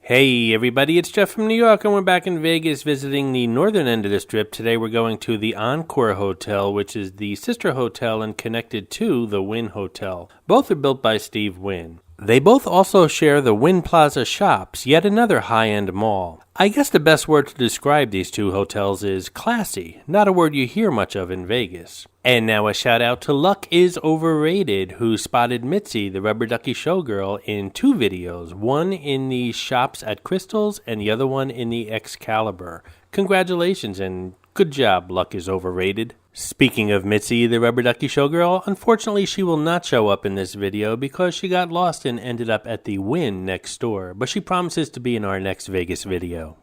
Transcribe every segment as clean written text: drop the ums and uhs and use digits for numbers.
Hey everybody, it's Jeff from New York and we're back in Vegas visiting the northern end of the strip. Today we're going to the Encore Hotel, which is the sister hotel and connected to the Wynn Hotel. Both are built by Steve Wynn. They both also share the Wynn Plaza Shops, yet another high-end mall. I guess the best word to describe these two hotels is classy, not a word you hear much of in Vegas. And now a shout out to Luck is Overrated, who spotted Mitzi, the rubber ducky showgirl, in two videos, one in the Shops at Crystals and the other one in the Excalibur. Congratulations and good job, Luck is Overrated. Speaking of Mitzi, the rubber ducky showgirl, unfortunately she will not show up in this video because she got lost and ended up at the Wynn next door, but she promises to be in our next Vegas video.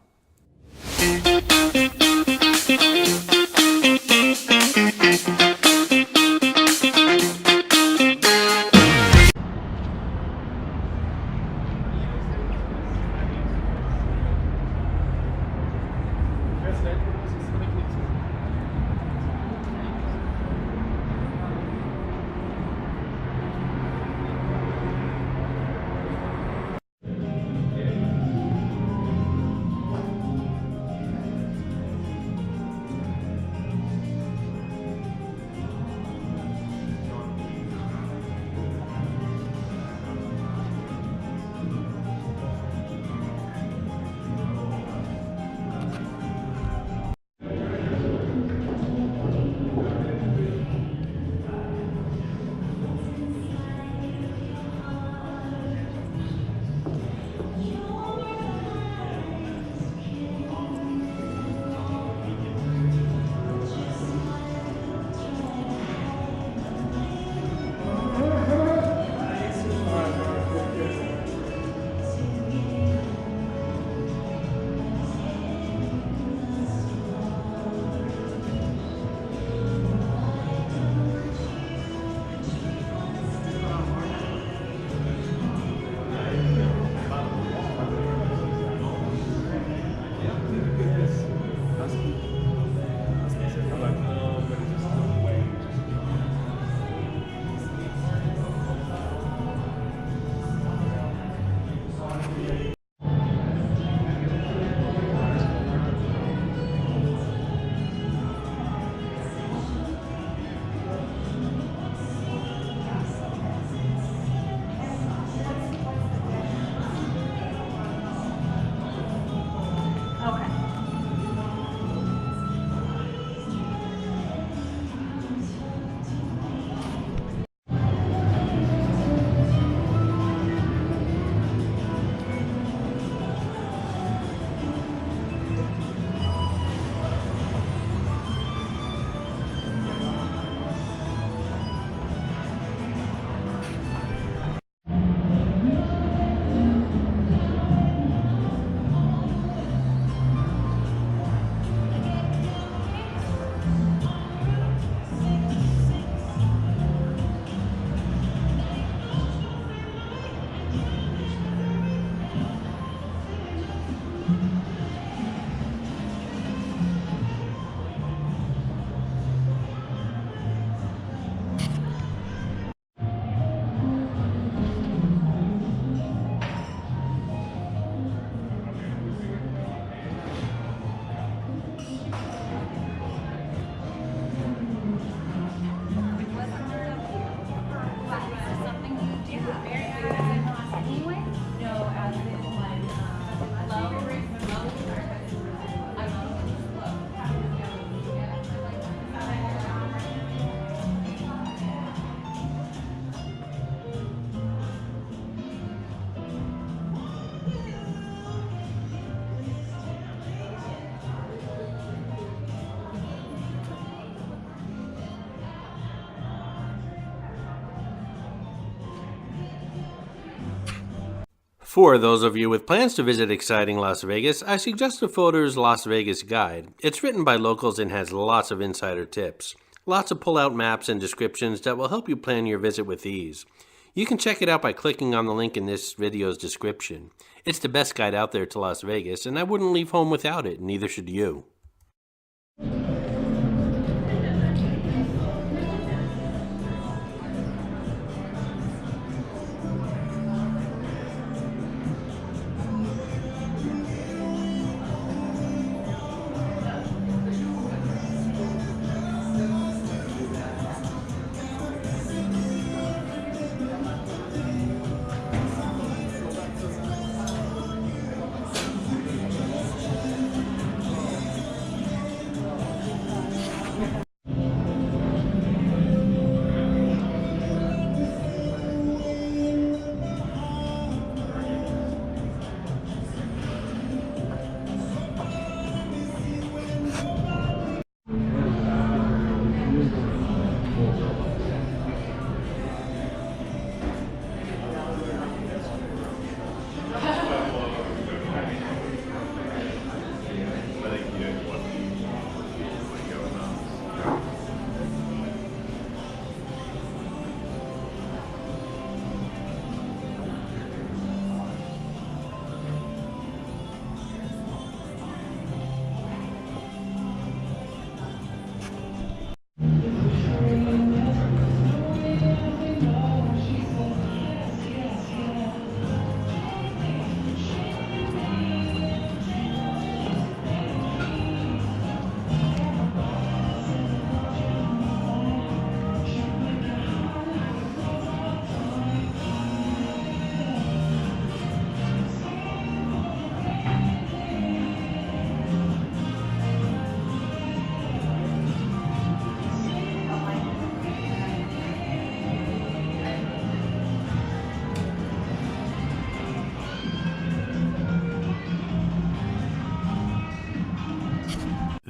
For those of you with plans to visit exciting Las Vegas, I suggest the Photos Las Vegas Guide. It's written by locals and has lots of insider tips. Lots of pull-out maps and descriptions that will help you plan your visit with ease. You can check it out by clicking on the link in this video's description. It's the best guide out there to Las Vegas, and I wouldn't leave home without it, neither should you.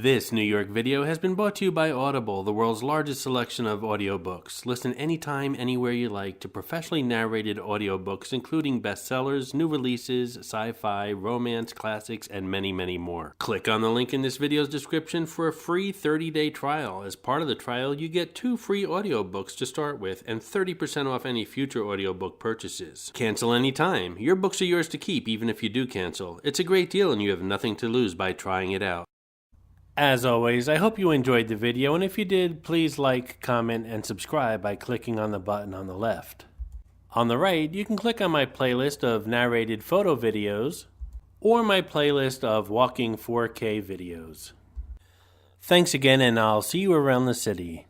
This New York video has been brought to you by Audible, the world's largest selection of audiobooks. Listen anytime, anywhere you like to professionally narrated audiobooks, including bestsellers, new releases, sci-fi, romance, classics, and many, many more. Click on the link in this video's description for a free 30-day trial. As part of the trial, you get 2 free audiobooks to start with and 30% off any future audiobook purchases. Cancel anytime. Your books are yours to keep even if you do cancel. It's a great deal and you have nothing to lose by trying it out. As always, I hope you enjoyed the video, and if you did, please like, comment, and subscribe by clicking on the button on the left. On the right, you can click on my playlist of narrated photo videos or my playlist of walking 4K videos. Thanks again, and I'll see you around the city.